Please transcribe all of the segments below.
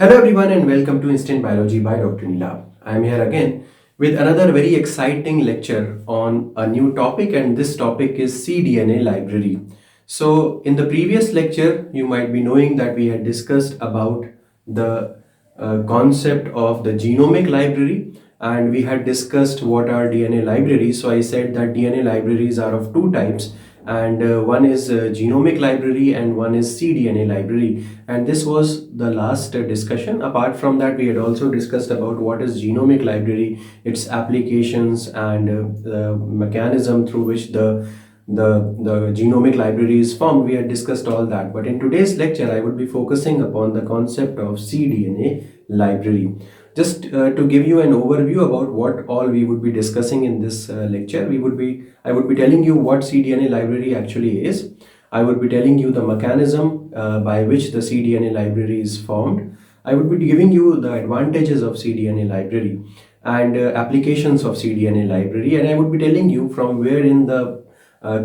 Hello everyone and welcome to Instant Biology by Dr. Neela. I am here again with another very exciting lecture on a new topic, and this topic is cDNA library. So in the previous lecture you might be knowing that we had discussed about the concept of the genomic library, and we had discussed what are DNA libraries. So I said that DNA libraries are of two types, and one is genomic library and one is cDNA library, and this was the last discussion. Apart from that, we had also discussed about what is genomic library, its applications, and the mechanism through which the genomic library is formed. We had discussed all that, but in today's lecture I would be focusing upon the concept of cDNA library. Just to give you an overview about what all we would be discussing in this lecture, I would be telling you what cDNA library actually is. I would be telling you the mechanism by which the cDNA library is formed. I would be giving you the advantages of cDNA library and applications of cDNA library, and I would be telling you from where in the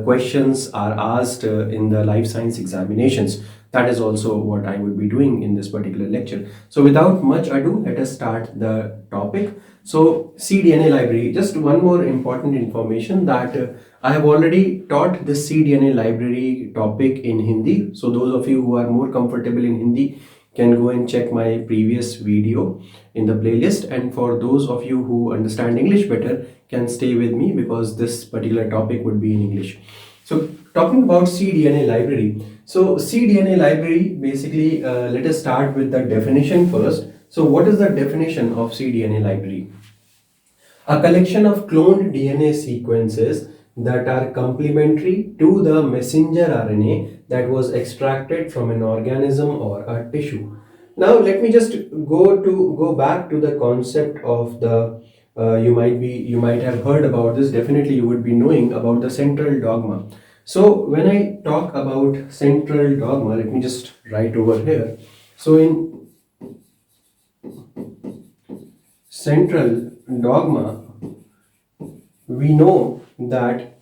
questions are asked in the life science examinations. That is also what I would be doing in this particular lecture. So without much ado, let us start the topic. So cDNA library, just one more important information that I have already taught this cDNA library topic in Hindi. So those of you who are more comfortable in Hindi can go and check my previous video in the playlist, and for those of you who understand English better can stay with me because this particular topic would be in English. So talking about cDNA library. So cDNA library, basically let us start with the definition first. So what is the definition of cDNA library? A collection of cloned DNA sequences that are complementary to the messenger RNA that was extracted from an organism or a tissue. Now let me just go back to the concept of the you might have heard about this. Definitely you would be knowing about the central dogma. So when I talk about central dogma, let me just write over here. So in central dogma, we know that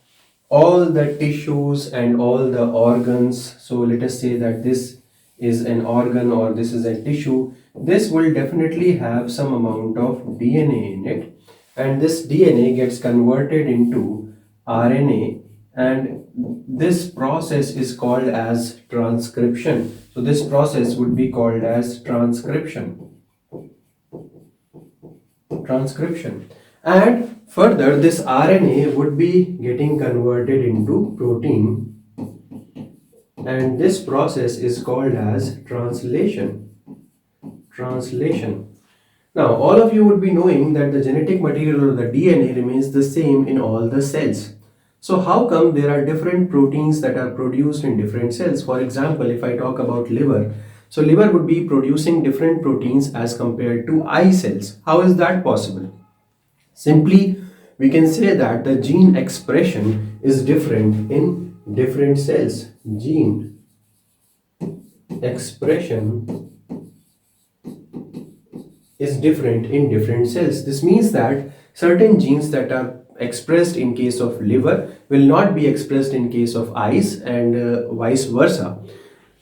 all the tissues and all the organs, so let us say that this is an organ or this is a tissue, this will definitely have some amount of DNA in it, and this DNA gets converted into RNA, and this process is called as transcription. So this process would be called as transcription. And further, this RNA would be getting converted into protein, and this process is called as translation. Now all of you would be knowing that the genetic material or the DNA remains the same in all the cells. So how come there are different proteins that are produced in different cells? For example, if I talk about liver, so liver would be producing different proteins as compared to eye cells. How is that possible? Simply, we can say that the gene expression is different in different cells. Gene expression is different in different cells. This means that certain genes that are expressed in case of liver will not be expressed in case of eyes, and vice versa.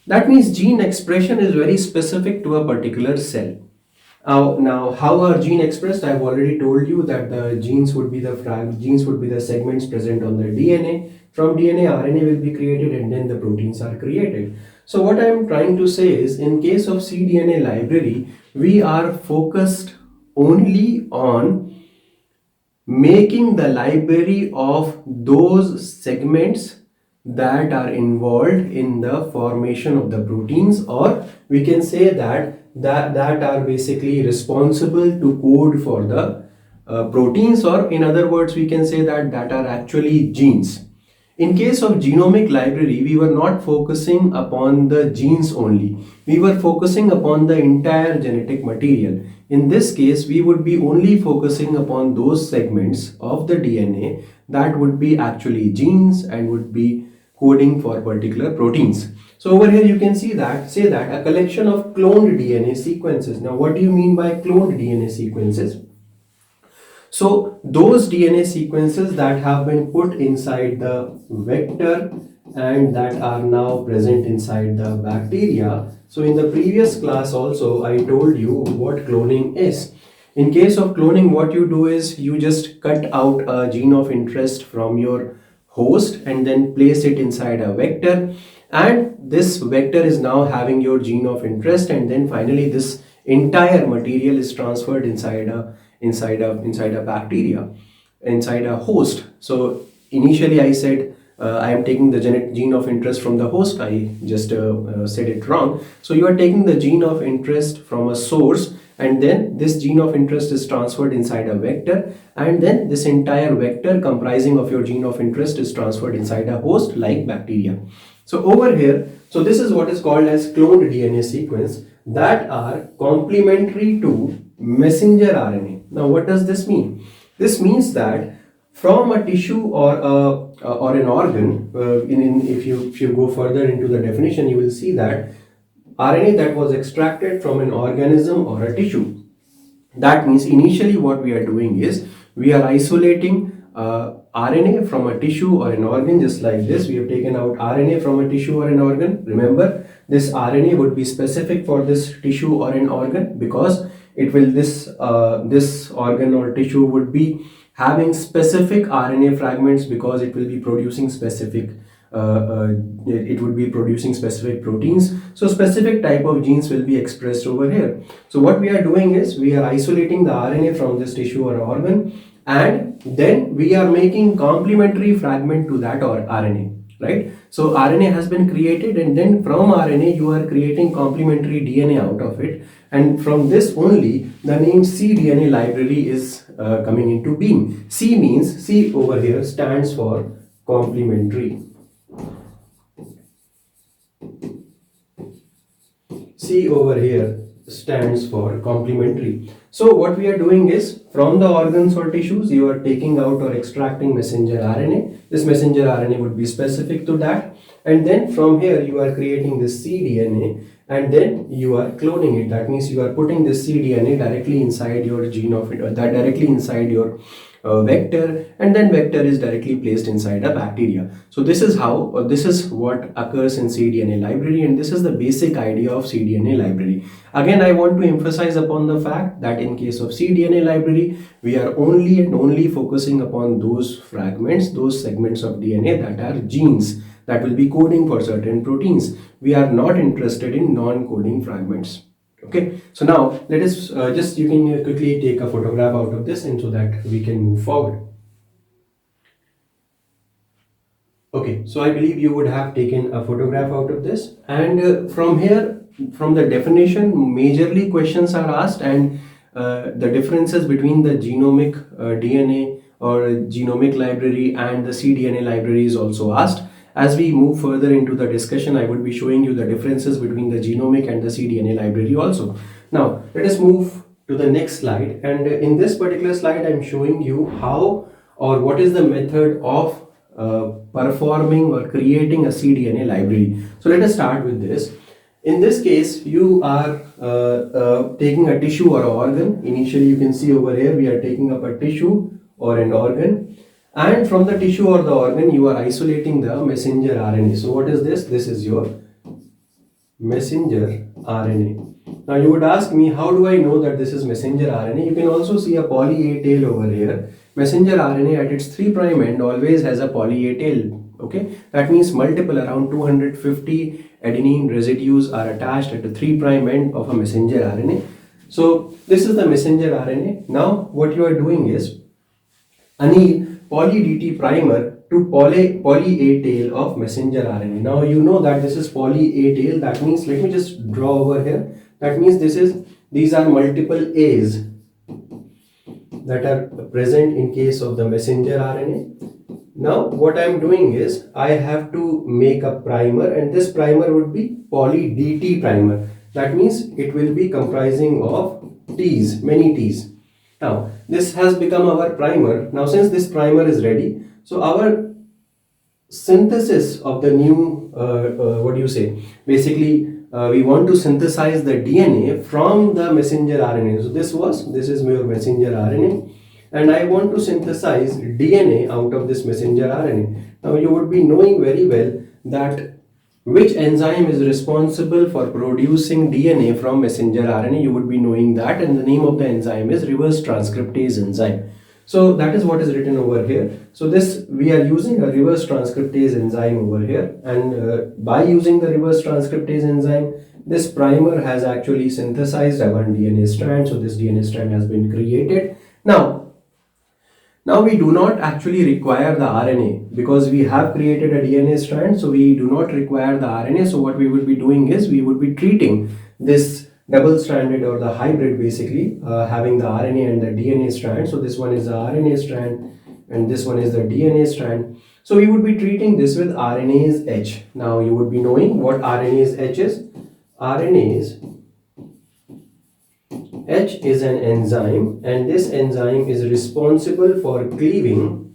That means gene expression is very specific to a particular cell. Now, how are gene expressed? I've already told you that the genes would be the segments present on the DNA. From DNA, RNA will be created, and then the proteins are created. So what I am trying to say is, in case of cDNA library, we are focused only on making the library of those segments that are involved in the formation of the proteins, or we can say that are basically responsible to code for the proteins, or in other words we can say that are actually genes. In case of genomic library, we were not focusing upon the genes only. We were focusing upon the entire genetic material. In this case, we would be only focusing upon those segments of the DNA that would be actually genes and would be coding for particular proteins. So over here you can say that a collection of cloned DNA sequences. Now what do you mean by cloned DNA sequences? So those DNA sequences that have been put inside the vector and that are now present inside the bacteria. So in the previous class also I told you what cloning is. In case of cloning, what you do is you just cut out a gene of interest from your host and then place it inside a vector, and this vector is now having your gene of interest, and then finally this entire material is transferred inside a bacteria, inside a host. So initially I said I am taking the gene of interest from the host. I just said it wrong. So you are taking the gene of interest from a source, and then this gene of interest is transferred inside a vector, and then this entire vector comprising of your gene of interest is transferred inside a host like bacteria. So over here, so this is what is called as cloned DNA sequence that are complementary to messenger RNA. Now what does this mean? This means that from a tissue or an organ, if you go further into the definition, you will see that RNA that was extracted from an organism or a tissue. That means initially what we are doing is we are isolating RNA from a tissue or an organ, just like this. We have taken out RNA from a tissue or an organ. Remember, this RNA would be specific for this tissue or an organ because it will this organ or tissue would be having specific RNA fragments because it will be producing specific it would be producing specific proteins. So specific type of genes will be expressed over here. So what we are doing is we are isolating the RNA from this tissue or organ, and then we are making complementary fragment to that or RNA, right? So RNA has been created, and then from RNA you are creating complementary DNA out of it, and from this only the name cDNA library is coming into being. C over here stands for complementary. C over here stands for complementary. So what we are doing is from the organs or tissues you are taking out or extracting messenger RNA. This messenger RNA would be specific to that, and then from here you are creating this cDNA, and then you are cloning it. That means you are putting this cDNA directly inside your gene of it, directly inside your vector, and then vector is directly placed inside a bacteria. So this is how, this is what occurs in cDNA library, and this is the basic idea of cDNA library. Again, I want to emphasize upon the fact that in case of cDNA library, we are only and only focusing upon those fragments, those segments of DNA that are genes that will be coding for certain proteins. We are not interested in non-coding fragments. Okay, so now let us you can quickly take a photograph out of this, and so that we can move forward. Okay, so I believe you would have taken a photograph out of this, and from here, from the definition, majorly questions are asked, and the differences between the genomic DNA or genomic library and the cDNA library is also asked. As we move further into the discussion, I would be showing you the differences between the genomic and the cDNA library also. Now, let us move to the next slide. And in this particular slide, I'm showing you how or what is the method of performing or creating a cDNA library. So let us start with this. In this case, you are taking a tissue or an organ. Initially, you can see over here, we are taking up a tissue or an organ. And from the tissue or the organ, you are isolating the messenger RNA. So what is this? This is your messenger RNA. Now you would ask me, how do I know that this is messenger RNA? You can also see a poly A tail over here. Messenger RNA at its 3' end always has a poly A tail. Okay, that means multiple, around 250 adenine residues are attached at the 3' end of a messenger RNA. So this is the messenger RNA. Now what you are doing is, Anil, poly DT primer to poly A tail of messenger RNA. Now you know that this is poly A tail. That means, let me just draw over here. That means these are multiple A's that are present in case of the messenger RNA. Now what I am doing is I have to make a primer, and this primer would be poly DT primer. That means it will be comprising of T's, many T's. Now this has become our primer. Now since this primer is ready, so our synthesis of the new we want to synthesize the DNA from the messenger RNA. So this is your messenger RNA, and I want to synthesize DNA out of this messenger RNA. Now you would be knowing very well that which enzyme is responsible for producing DNA from messenger RNA. You would be knowing that, and the name of the enzyme is reverse transcriptase enzyme. So that is what is written over here. So this, we are using a reverse transcriptase enzyme over here, and by using the reverse transcriptase enzyme, this primer has actually synthesized our DNA strand. So this DNA strand has been created. Now we do not actually require the RNA because we have created a DNA strand, so we do not require the RNA. So what we would be doing is we would be treating this double-stranded or the hybrid, basically having the RNA and the DNA strand. So this one is the RNA strand and this one is the DNA strand. So we would be treating this with RNase H. Now you would be knowing what RNase H is. RNase H is an enzyme, and this enzyme is responsible for cleaving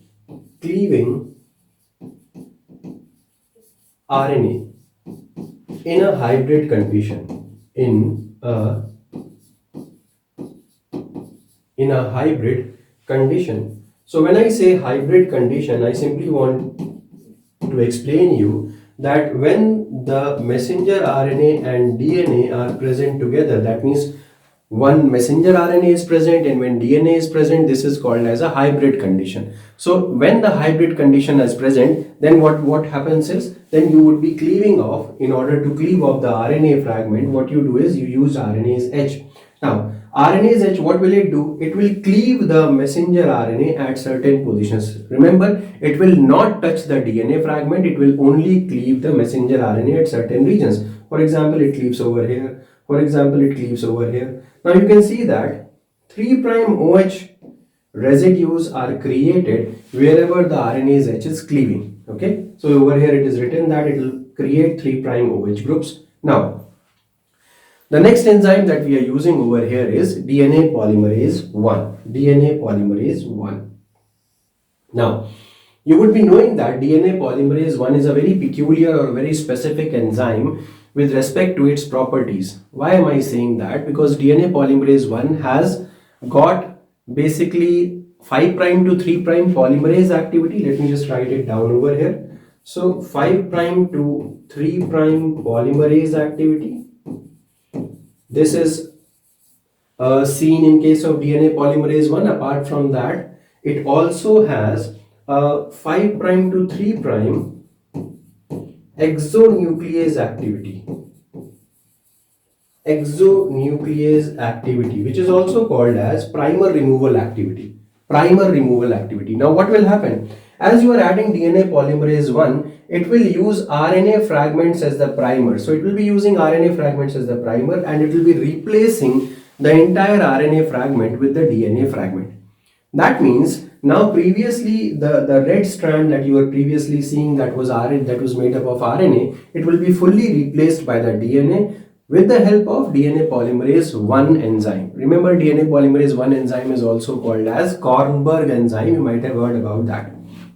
RNA in a hybrid condition. In a hybrid condition. So when I say hybrid condition, I simply want to explain you that when the messenger RNA and DNA are present together, that means one messenger RNA is present and when DNA is present, this is called as a hybrid condition. So when the hybrid condition is present, then what happens is, then you would be cleaving off. In order to cleave off the RNA fragment, what you do is you use RNase H. Now RNase H, what will it do? It will cleave the messenger RNA at certain positions. Remember, it will not touch the DNA fragment, it will only cleave the messenger RNA at certain regions. For example, it cleaves over here. For example, it cleaves over here. Now you can see that 3' OH residues are created wherever the RNase H is cleaving. Okay, so over here it is written that it will create 3' OH groups. Now, the next enzyme that we are using over here is DNA polymerase 1. DNA polymerase 1. Now, you would be knowing that DNA polymerase 1 is a very peculiar or very specific enzyme with respect to its properties. Why am I saying that? Because DNA polymerase 1 has got basically 5' to 3' polymerase activity. Let me just write it down over here. So 5' to 3' polymerase activity. This is seen in case of DNA polymerase 1. Apart from that, it also has 5' to 3' exonuclease activity. Exonuclease activity, which is also called as primer removal activity. Primer removal activity. Now what will happen? As you are adding DNA polymerase 1, it will use RNA fragments as the primer. So it will be using RNA fragments as the primer, and it will be replacing the entire RNA fragment with the DNA fragment. That means now previously the red strand that you were previously seeing, that was RNA, that was made up of RNA, it will be fully replaced by the DNA with the help of DNA polymerase 1 enzyme. Remember, DNA polymerase 1 enzyme is also called as Kornberg enzyme. You might have heard about that,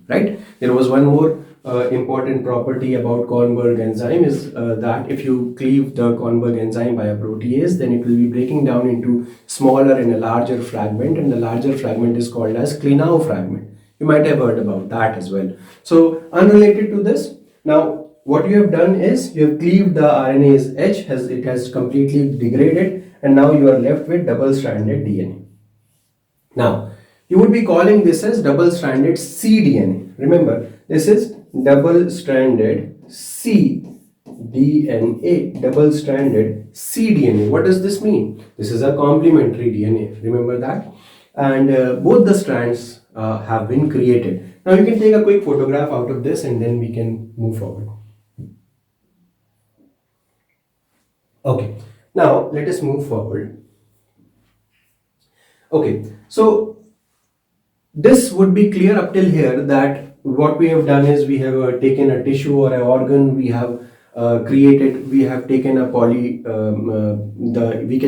right? There was one more important property about Kornberg enzyme is that if you cleave the Kornberg enzyme by a protease, then it will be breaking down into smaller and a larger fragment, and the larger fragment is called as Klinau fragment. You might have heard about that as well. So unrelated to this, now what you have done is you have cleaved the RNase H, it has completely degraded, and now you are left with double-stranded DNA. Now you would be calling this as double-stranded cDNA. Remember, this is double-stranded cDNA, double-stranded cDNA. What does this mean? This is a complementary DNA. Remember that? And both the strands have been created. Now you can take a quick photograph out of this, and then we can move forward. Okay, now let us move forward. Okay, so this would be clear up till here that what we have done is we have taken a tissue or an organ, we have we have taken a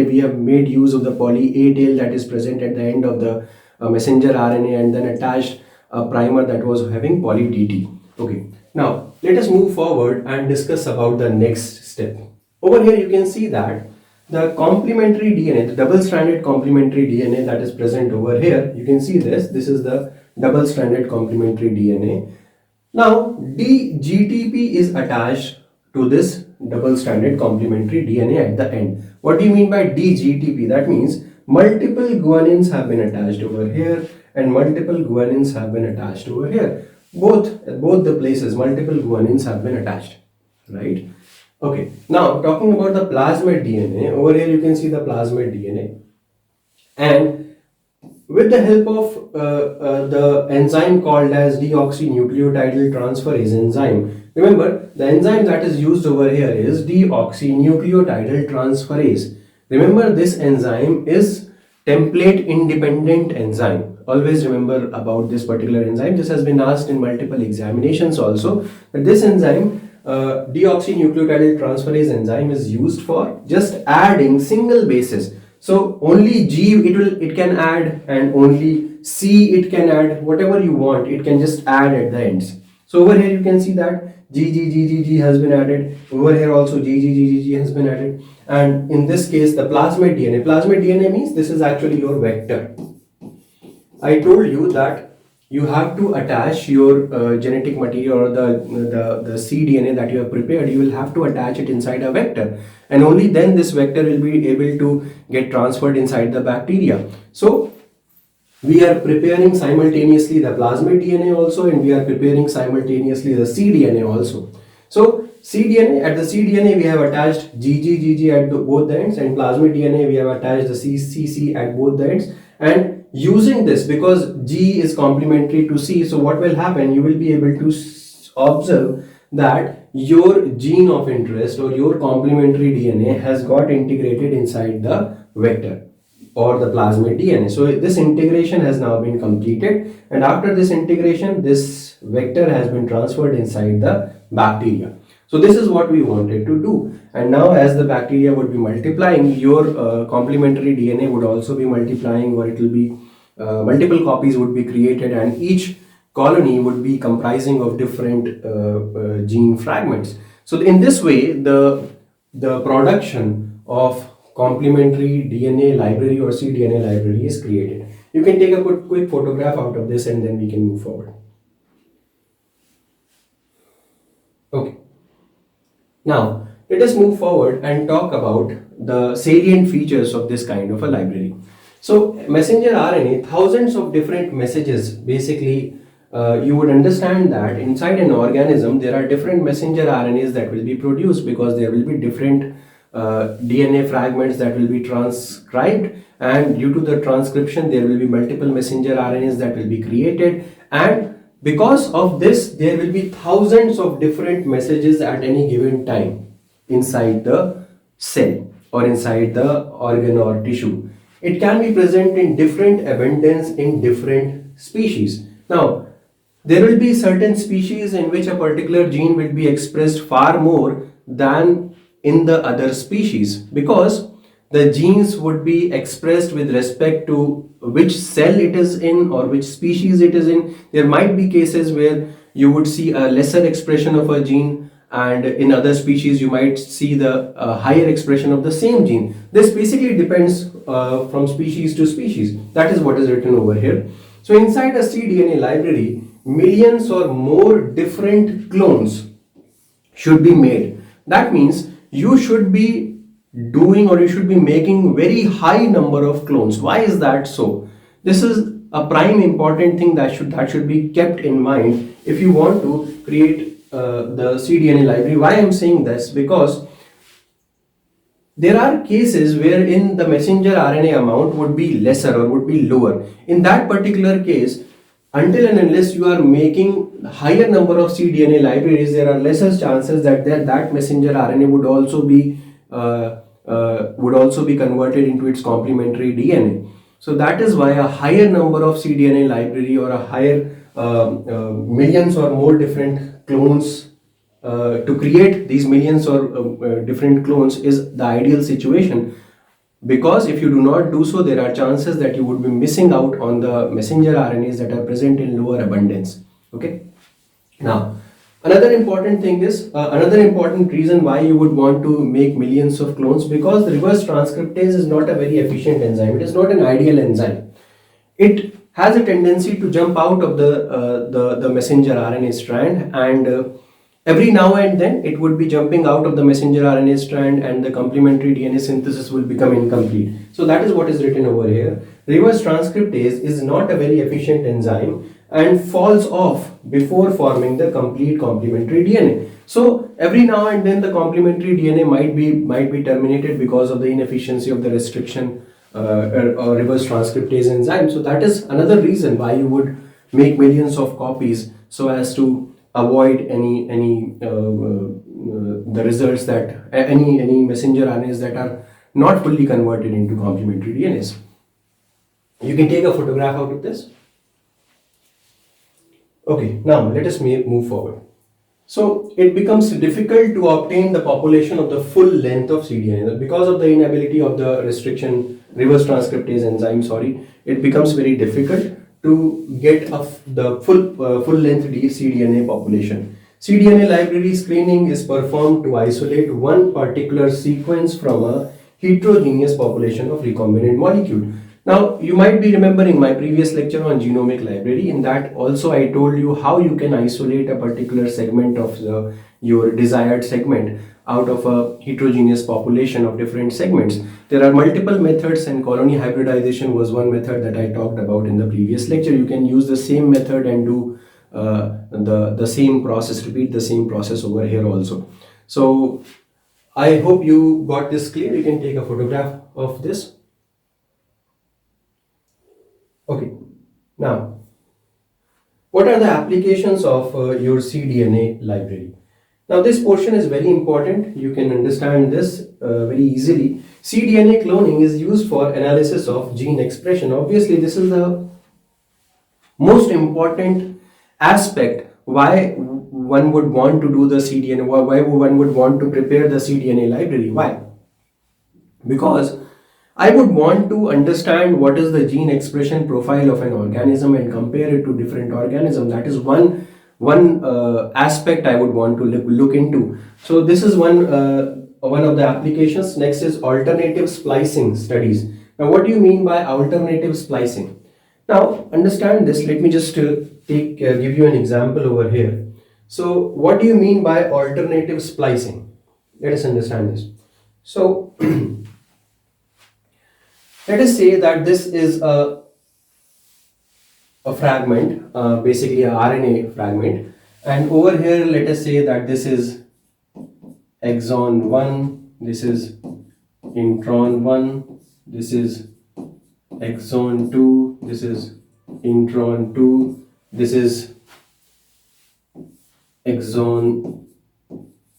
we have made use of the poly A tail that is present at the end of the messenger RNA, and then attached a primer that was having poly DT. Okay, now let us move forward and discuss about the next step. Over here you can see that the complementary DNA, the double-stranded complementary DNA that is present over here, you can see this. This is the double-stranded complementary DNA. Now, DGTP is attached to this double-stranded complementary DNA at the end. What do you mean by DGTP? That means multiple guanines have been attached over here and multiple guanines have been attached over here. Both the places, multiple guanines have been attached, right? Okay, now talking about the plasmid DNA, over here you can see the plasmid DNA, and with the help of the enzyme called as deoxynucleotide transferase enzyme. Remember, the enzyme that is used over here is deoxynucleotide transferase. Remember, this enzyme is template independent enzyme. Always remember about this particular enzyme. This has been asked in multiple examinations also. But this enzyme, deoxynucleotide transferase enzyme, is used for just adding single bases. So only G it can add, and only C it can add. Whatever you want, it can just add at the ends. So over here you can see that G has been added. Over here also G has been added. And in this case, the plasmid DNA. Plasmid DNA means this is actually your vector. I told you that you have to attach your genetic material, or the cDNA that you have prepared. You will have to attach it inside a vector, and only then this vector will be able to get transferred inside the bacteria. So we are preparing simultaneously the plasmid DNA also, and we are preparing simultaneously the cDNA also. So cDNA, at the cDNA we have attached GG at both the ends, and plasmid DNA we have attached the CC at both the ends. And using this, because G is complementary to C, so what will happen, you will be able to observe that your gene of interest or your complementary DNA has got integrated inside the vector or the plasmid DNA. So this integration has now been completed, and after this integration, this vector has been transferred inside the bacteria. So this is what we wanted to do. And now as the bacteria would be multiplying, your complementary DNA would also be multiplying, or it will be multiple copies would be created, and each colony would be comprising of different gene fragments. So in this way, the production of complementary DNA library or cDNA library is created. You can take a quick photograph out of this, and then we can move forward. Okay. Now, let us move forward and talk about the salient features of this kind of a library. So, messenger RNA, thousands of different messages. Basically, you would understand that inside an organism, there are different messenger RNAs that will be produced, because there will be different DNA fragments that will be transcribed, and due to the transcription, there will be multiple messenger RNAs that will be created, and because of this, there will be thousands of different messages at any given time inside the cell or inside the organ or tissue. It can be present in different abundance in different species. Now, there will be certain species in which a particular gene will be expressed far more than in the other species, because the genes would be expressed with respect to which cell it is in or which species it is in. There might be cases where you would see a lesser expression of a gene, and in other species you might see the higher expression of the same gene. This basically depends from species to species. That is what is written over here. So inside a cDNA library, millions or more different clones should be made. That means you should be doing, or you should be making, very high number of clones. Why is that so? This is a prime important thing that should be kept in mind if you want to create the cDNA library. Why I am saying this? Because there are cases wherein the messenger RNA amount would be lesser or would be lower. In that particular case, until and unless you are making higher number of cDNA libraries, there are lesser chances that that messenger RNA would also be converted into its complementary DNA. So that is why a higher number of cDNA library, or a higher millions or more different clones, to create these millions or different clones, is the ideal situation. Because if you do not do so, there are chances that you would be missing out on the messenger RNAs that are present in lower abundance. Okay. Now, Another important thing is, another important reason why you would want to make millions of clones, because the reverse transcriptase is not a very efficient enzyme. It is not an ideal enzyme. It has a tendency to jump out of the messenger RNA strand, and every now and then it would be jumping out of the messenger RNA strand, and the complementary DNA synthesis will become incomplete. So that is what is written over here. Reverse transcriptase is not a very efficient enzyme and falls off before forming the complete complementary DNA. So every now and then the complementary DNA might be terminated because of the inefficiency of the restriction or reverse transcriptase enzyme. So that is another reason why you would make millions of copies, so as to avoid any the results that any messenger RNAs that are not fully converted into complementary DNAs. You can take a photograph out of this. Okay, now let us move forward. So it becomes difficult to obtain the population of the full length of cDNA because of the inability of the restriction reverse transcriptase enzyme. It becomes very difficult to get the full length cDNA population. cDNA library screening is performed to isolate one particular sequence from a heterogeneous population of recombinant molecule. Now, you might be remembering my previous lecture on genomic library. In that also I told you how you can isolate a particular segment of your desired segment out of a heterogeneous population of different segments. There are multiple methods, and colony hybridization was one method that I talked about in the previous lecture. You can use the same method and do the same process, repeat the same process over here also. So I hope you got this clear. You can take a photograph of this. Okay, now what are the applications of your cDNA library? Now this portion is very important. You can understand this very easily. cDNA cloning is used for analysis of gene expression. Obviously, this is the most important aspect why one would want to do the cDNA, why one would want to prepare the cDNA library. Why? Because I would want to understand what is the gene expression profile of an organism and compare it to different organisms. That is one aspect I would want to look into. So this is one of the applications. Next is alternative splicing studies. Now, what do you mean by alternative splicing? Now, understand this. Let me just give you an example over here. So, what do you mean by alternative splicing? Let us understand this. So, let us say that this is a fragment, basically a RNA fragment, and over here let us say that this is exon 1, this is intron 1, this is exon 2, this is intron 2, this is exon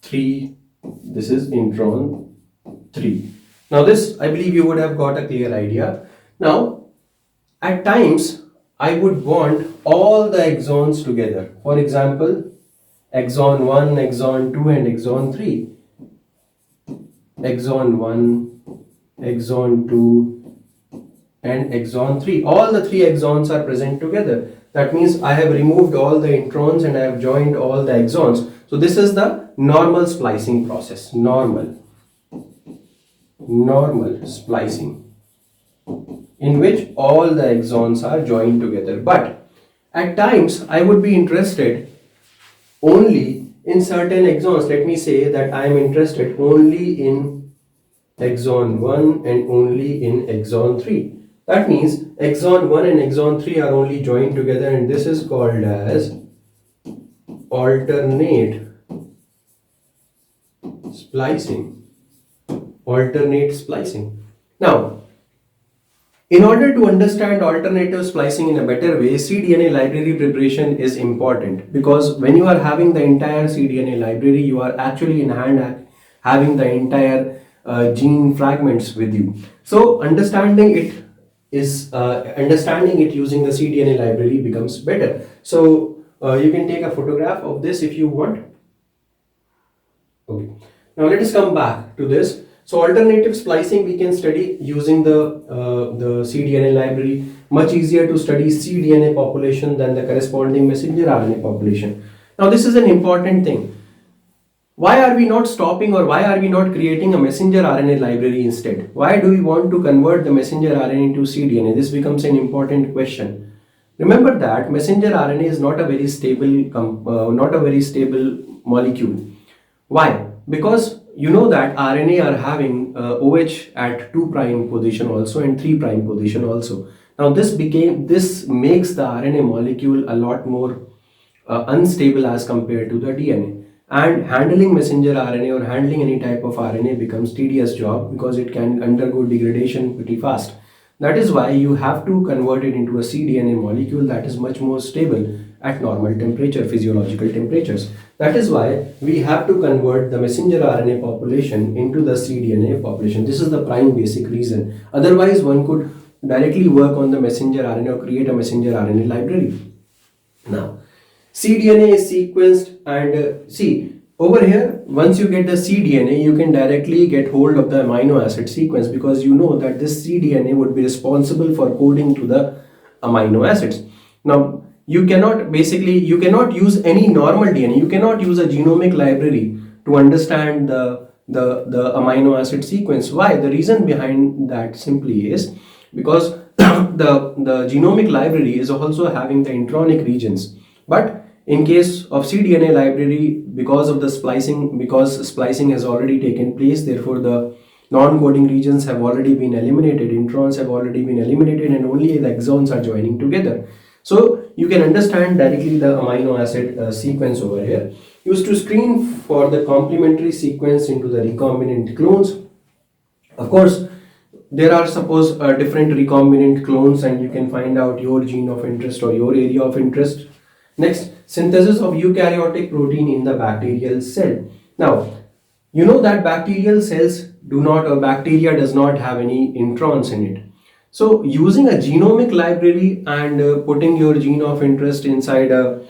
3, this is intron 3. Now this, I believe you would have got a clear idea. Now, at times, I would want all the exons together. For example, exon 1, exon 2 and exon 3. Exon 1, exon 2 and exon 3. All the three exons are present together. That means I have removed all the introns and I have joined all the exons. So this is the normal splicing process. Normal splicing, in which all the exons are joined together. But at times I would be interested only in certain exons. Let me say that I am interested only in exon 1 and only in exon 3. That means exon 1 and exon 3 are only joined together, and this is called as alternate splicing. Now, in order to understand alternative splicing in a better way, cDNA library preparation is important, because when you are having the entire cDNA library, you are actually in hand having the entire gene fragments with you. So understanding it using the cDNA library becomes better. So you can take a photograph of this if you want. Okay. Now let us come back to this. So alternative splicing we can study using the cDNA library. Much easier to study cDNA population than the corresponding messenger RNA population. Now this is an important thing. Why are we not stopping, or why are we not creating a messenger RNA library instead? Why do we want to convert the messenger RNA into cDNA? This becomes an important question. Remember that messenger RNA is not a very stable molecule. Why? Because you know that RNA are having OH at 2' position also and 3' position also. Now this makes the RNA molecule a lot more unstable as compared to the DNA. And handling messenger RNA or handling any type of RNA becomes tedious job because it can undergo degradation pretty fast. That is why you have to convert it into a cDNA molecule that is much more stable at normal temperature, physiological temperatures. That is why we have to convert the messenger RNA population into the cDNA population. This is the prime basic reason. Otherwise, one could directly work on the messenger RNA or create a messenger RNA library. Now, cDNA is sequenced, and see over here, once you get the cDNA, you can directly get hold of the amino acid sequence because you know that this cDNA would be responsible for coding to the amino acids. Now, you cannot use any normal DNA. You cannot use a genomic library to understand the amino acid sequence. Why? The reason behind that simply is because the genomic library is also having the intronic regions. But in case of cDNA library, because splicing has already taken place, therefore the non-coding regions have already been eliminated, introns have already been eliminated, and only the exons are joining together. So you can understand directly the amino acid sequence over here. Used to screen for the complementary sequence into the recombinant clones. Of course, there are different recombinant clones, and you can find out your gene of interest or your area of interest. Next, synthesis of eukaryotic protein in the bacterial cell. Now, you know that bacterial cells bacteria does not have any introns in it. So, using a genomic library and putting your gene of interest inside a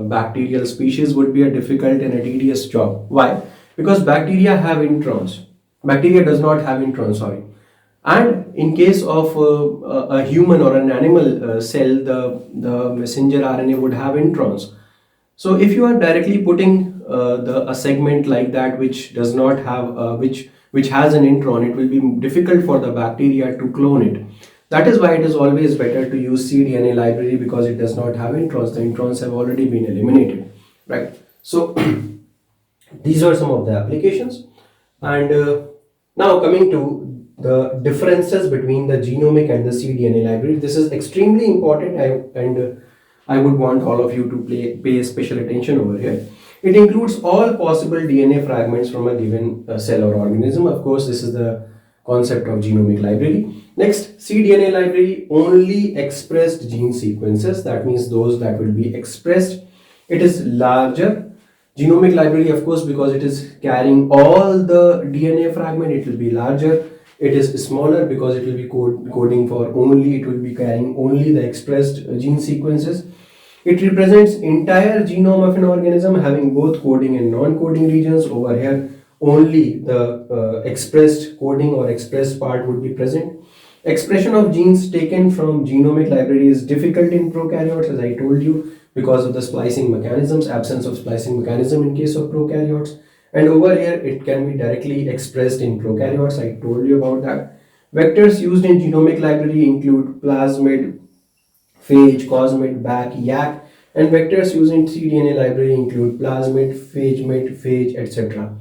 bacterial species would be a difficult and a tedious job. Why? Because bacteria have introns. Bacteria does not have introns, sorry. And in case of a human or an animal cell, the messenger RNA would have introns. So if you are directly putting a segment like that which does not have which has an intron, it will be difficult for the bacteria to clone it. That is why it is always better to use cDNA library because it does not have introns. The introns have already been eliminated, right? So these are some of the applications. And now coming to the differences between the genomic and the cDNA library. This is extremely important, I would want all of you to pay special attention over here. It includes all possible DNA fragments from a given cell or organism. Of course, this is the concept of genomic library. Next, cDNA library only expressed gene sequences. That means those that will be expressed. It is larger. Genomic library, of course, because it is carrying all the DNA fragment, it will be larger. It is smaller because it will be coding for it will be carrying only the expressed gene sequences. It represents entire genome of an organism having both coding and non-coding regions. Over here, only the expressed coding or expressed part would be present. Expression of genes taken from genomic library is difficult in prokaryotes, as I told you, because of the splicing mechanisms, absence of splicing mechanism in case of prokaryotes. And over here, it can be directly expressed in prokaryotes. I told you about that. Vectors used in genomic library include plasmid, phage, cosmid, BAC, YAC, and vectors used in cDNA library include plasmid, phage, etc.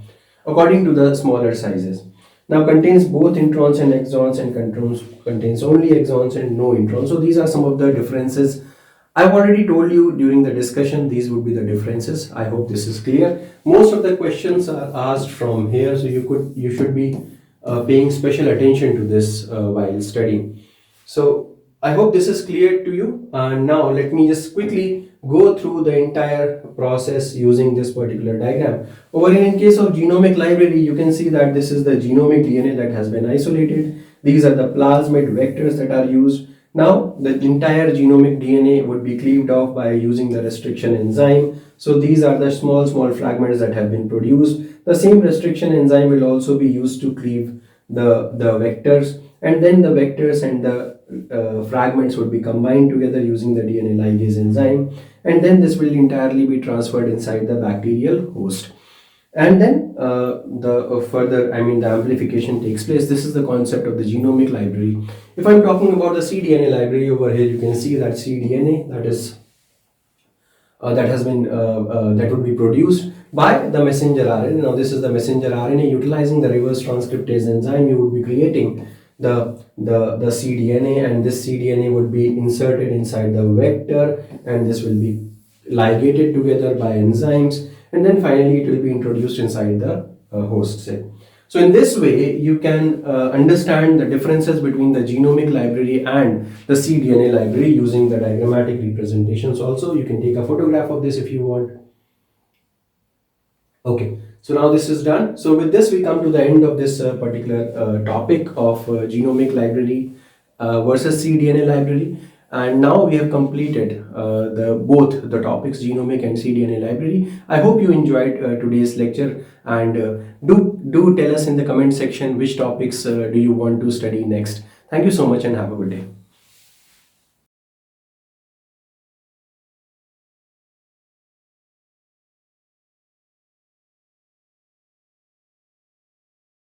according to the smaller sizes. Now contains both introns and exons, and contains only exons and no introns. So these are some of the differences. I've already told you during the discussion these would be the differences. I hope this is clear. Most of the questions are asked from here, so you should be paying special attention to this while studying. So I hope this is clear to you. Now let me just quickly go through the entire process using this particular diagram. Over here, in case of genomic library, you can see that this is the genomic DNA that has been isolated. These are the plasmid vectors that are used. Now the entire genomic DNA would be cleaved off by using the restriction enzyme. So these are the small fragments that have been produced. The same restriction enzyme will also be used to cleave the vectors, and then the vectors and the fragments would be combined together using the DNA ligase enzyme, and then this will entirely be transferred inside the bacterial host. And then the amplification takes place. This is the concept of the genomic library. If I'm talking about the cDNA library over here, you can see that cDNA that would be produced by the messenger RNA. Now this is the messenger RNA. Utilizing the reverse transcriptase enzyme, you would be creating the cDNA, and this cDNA would be inserted inside the vector, and this will be ligated together by enzymes, and then finally it will be introduced inside the host cell. So in this way, you can understand the differences between the genomic library and the cDNA library using the diagrammatic representations. Also, you can take a photograph of this if you want. Okay, so now this is done. So with this, we come to the end of this particular topic of genomic library versus cDNA library. And now we have completed both the topics, genomic and cDNA library. I hope you enjoyed today's lecture, and do tell us in the comment section which topics do you want to study next. Thank you so much and have a good day.